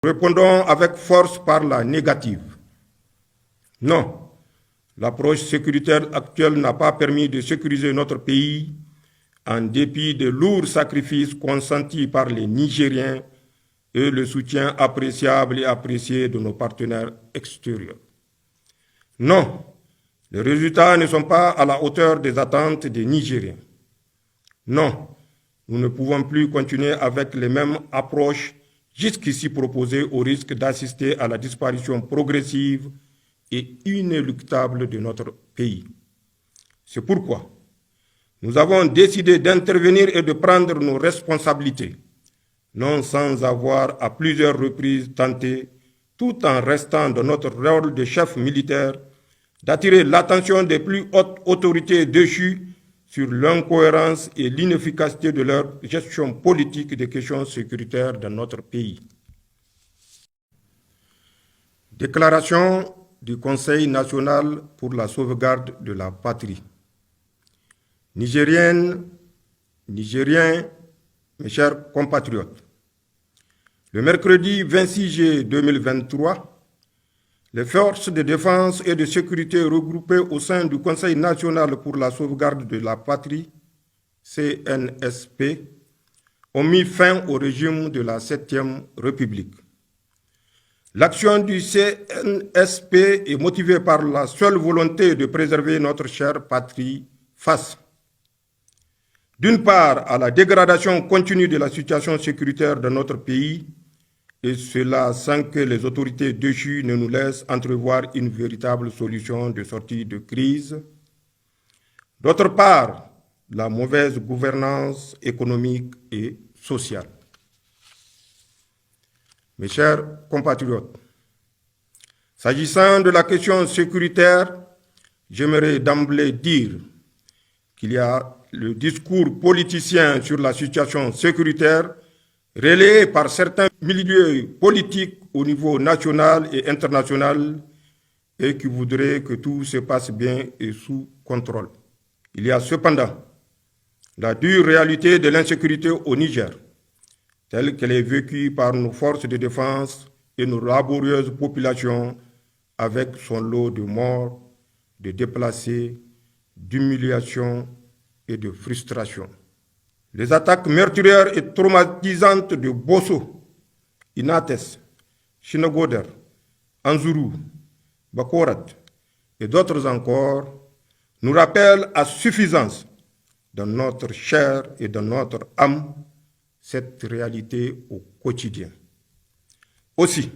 Répondons avec force par la négative. Non, l'approche sécuritaire actuelle n'a pas permis de sécuriser notre pays en dépit des lourds sacrifices consentis par les Nigériens et le soutien appréciable et apprécié de nos partenaires extérieurs. Non, les résultats ne sont pas à la hauteur des attentes des Nigériens. Non, nous ne pouvons plus continuer avec les mêmes approches jusqu'ici proposées au risque d'assister à la disparition progressive et inéluctable de notre pays. C'est pourquoi nous avons décidé d'intervenir et de prendre nos responsabilités, non sans avoir à plusieurs reprises tenté, tout en restant dans notre rôle de chef militaire, d'attirer l'attention des plus hautes autorités déchues sur l'incohérence et l'inefficacité de leur gestion politique des questions sécuritaires dans notre pays. Déclaration du Conseil national pour la sauvegarde de la patrie. Nigériennes, Nigériens, mes chers compatriotes, le mercredi 26 juillet 2023, les forces de défense et de sécurité regroupées au sein du Conseil national pour la sauvegarde de la patrie, CNSP, ont mis fin au régime de la 7e République. L'action du CNSP est motivée par la seule volonté de préserver notre chère patrie face, d'une part, à la dégradation continue de la situation sécuritaire de notre pays, et cela sans que les autorités déchues ne nous laissent entrevoir une véritable solution de sortie de crise. D'autre part, la mauvaise gouvernance économique et sociale. Mes chers compatriotes, s'agissant de la question sécuritaire, j'aimerais d'emblée dire qu'il y a le discours politicien sur la situation sécuritaire relayé par certains milieux politiques au niveau national et international et qui voudraient que tout se passe bien et sous contrôle. Il y a cependant la dure réalité de l'insécurité au Niger, telle qu'elle est vécue par nos forces de défense et nos laborieuses populations avec son lot de morts, de déplacés, d'humiliations et de frustrations. Les attaques meurtrières et traumatisantes de Bosso, Inates, Chinagoder, Anzuru, Bakorat et d'autres encore nous rappellent à suffisance dans notre chair et dans notre âme cette réalité au quotidien. Aussi,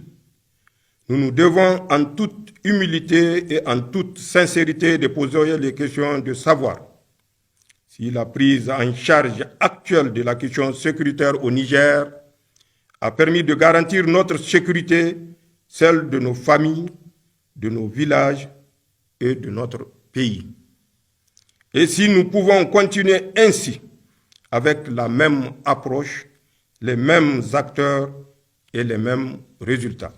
nous nous devons en toute humilité et en toute sincérité de poser les questions de savoir si la prise en charge actuelle de la question sécuritaire au Niger a permis de garantir notre sécurité, celle de nos familles, de nos villages et de notre pays. Et si nous pouvons continuer ainsi, avec la même approche, les mêmes acteurs et les mêmes résultats.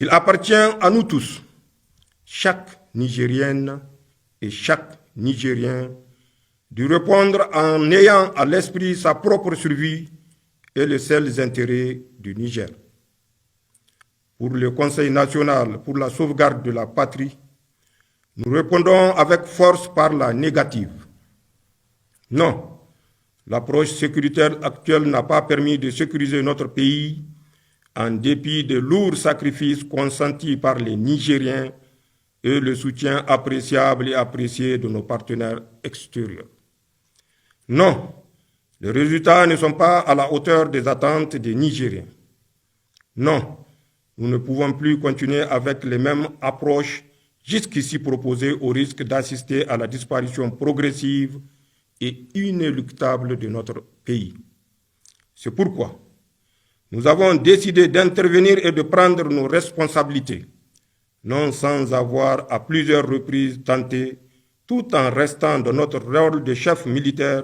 Il appartient à nous tous, chaque Nigérienne et chaque Nigérien, de répondre en ayant à l'esprit sa propre survie et les seuls intérêts du Niger. Pour le Conseil national pour la sauvegarde de la patrie, nous répondons avec force par la négative. Non, l'approche sécuritaire actuelle n'a pas permis de sécuriser notre pays en dépit des lourds sacrifices consentis par les Nigériens et le soutien appréciable et apprécié de nos partenaires extérieurs. Non, les résultats ne sont pas à la hauteur des attentes des Nigériens. Non, nous ne pouvons plus continuer avec les mêmes approches jusqu'ici proposées au risque d'assister à la disparition progressive et inéluctable de notre pays. C'est pourquoi nous avons décidé d'intervenir et de prendre nos responsabilités, non sans avoir à plusieurs reprises tenté, tout en restant dans notre rôle de chef militaire,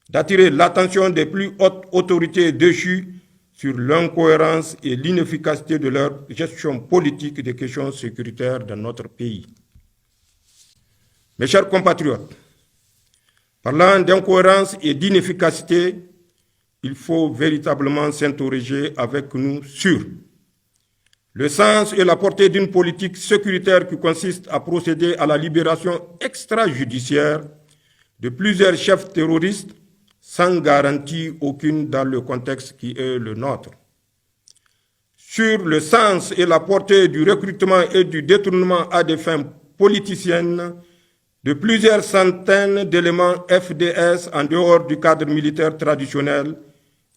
d'attirer l'attention des plus hautes autorités déchues sur l'incohérence et l'inefficacité de leur gestion politique des questions sécuritaires dans notre pays. Mes chers compatriotes, parlant d'incohérence et d'inefficacité, il faut véritablement s'interroger avec nous sur le sens et la portée d'une politique sécuritaire qui consiste à procéder à la libération extrajudiciaire de plusieurs chefs terroristes sans garantie aucune dans le contexte qui est le nôtre. Sur le sens et la portée du recrutement et du détournement à des fins politiciennes de plusieurs centaines d'éléments FDS en dehors du cadre militaire traditionnel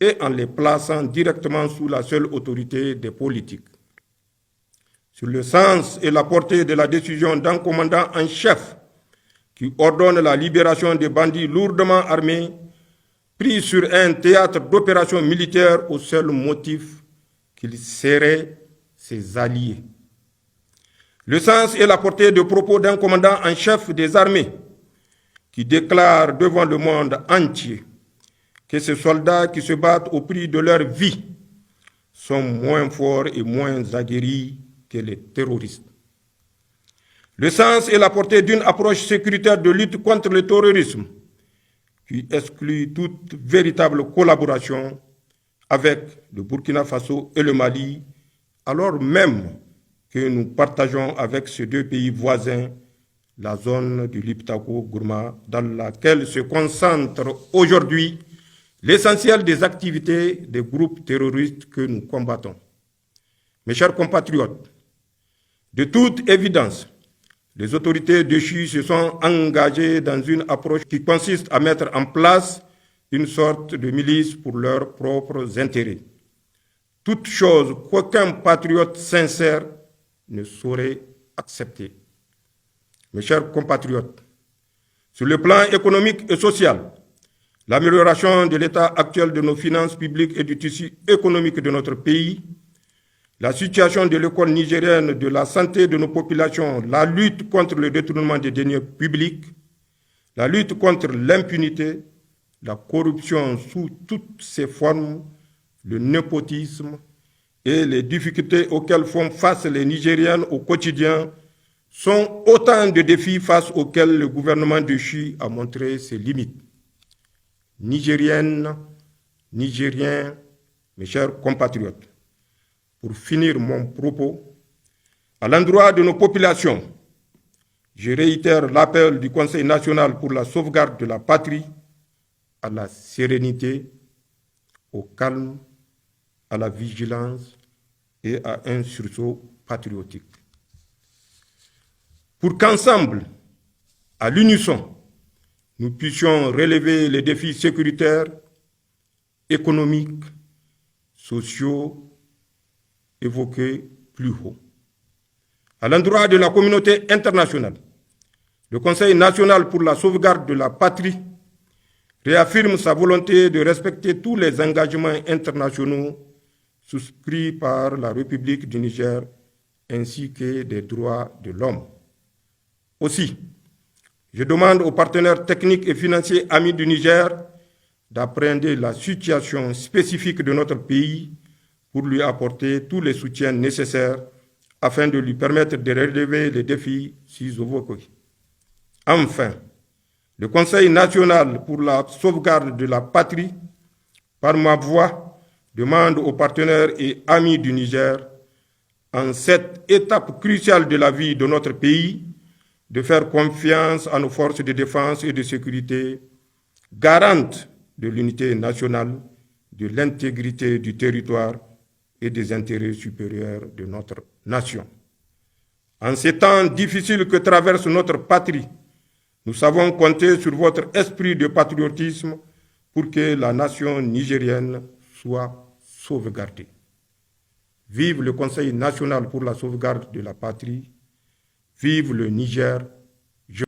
et en les plaçant directement sous la seule autorité des politiques. Sur le sens et la portée de la décision d'un commandant en chef qui ordonne la libération des bandits lourdement armés pris sur un théâtre d'opérations militaires au seul motif qu'ils seraient ses alliés. Le sens et la portée de propos d'un commandant en chef des armées qui déclare devant le monde entier que ces soldats qui se battent au prix de leur vie sont moins forts et moins aguerris que les terroristes. Le sens et la portée d'une approche sécuritaire de lutte contre le terrorisme qui exclut toute véritable collaboration avec le Burkina Faso et le Mali, alors même que nous partageons avec ces deux pays voisins la zone du Liptako-Gourma dans laquelle se concentre aujourd'hui l'essentiel des activités des groupes terroristes que nous combattons. Mes chers compatriotes, de toute évidence, les autorités déchues se sont engagées dans une approche qui consiste à mettre en place une sorte de milice pour leurs propres intérêts. Toute chose qu'aucun patriote sincère ne saurait accepter. Mes chers compatriotes, sur le plan économique et social, l'amélioration de l'état actuel de nos finances publiques et du tissu économique de notre pays, la situation de l'école nigérienne, de la santé de nos populations, la lutte contre le détournement des deniers publics, la lutte contre l'impunité, la corruption sous toutes ses formes, le népotisme et les difficultés auxquelles font face les Nigériennes au quotidien sont autant de défis face auxquels le gouvernement de Chi a montré ses limites. Nigériennes, Nigériens, mes chers compatriotes, pour finir mon propos, à l'endroit de nos populations, je réitère l'appel du Conseil national pour la sauvegarde de la patrie à la sérénité, au calme, à la vigilance et à un sursaut patriotique. Pour qu'ensemble, à l'unisson, nous puissions relever les défis sécuritaires, économiques, sociaux, évoqués plus haut. À l'endroit de la communauté internationale, le Conseil national pour la sauvegarde de la patrie réaffirme sa volonté de respecter tous les engagements internationaux souscrits par la République du Niger ainsi que des droits de l'homme. Aussi, je demande aux partenaires techniques et financiers amis du Niger d'appréhender la situation spécifique de notre pays pour lui apporter tous les soutiens nécessaires afin de lui permettre de relever les défis si évoqués. Enfin, le Conseil national pour la sauvegarde de la patrie, par ma voix, demande aux partenaires et amis du Niger, en cette étape cruciale de la vie de notre pays, de faire confiance à nos forces de défense et de sécurité, garantes de l'unité nationale, de l'intégrité du territoire et des intérêts supérieurs de notre nation. En ces temps difficiles que traverse notre patrie, nous savons compter sur votre esprit de patriotisme pour que la nation nigérienne soit sauvegardée. Vive le Conseil national pour la sauvegarde de la patrie, vive le Niger,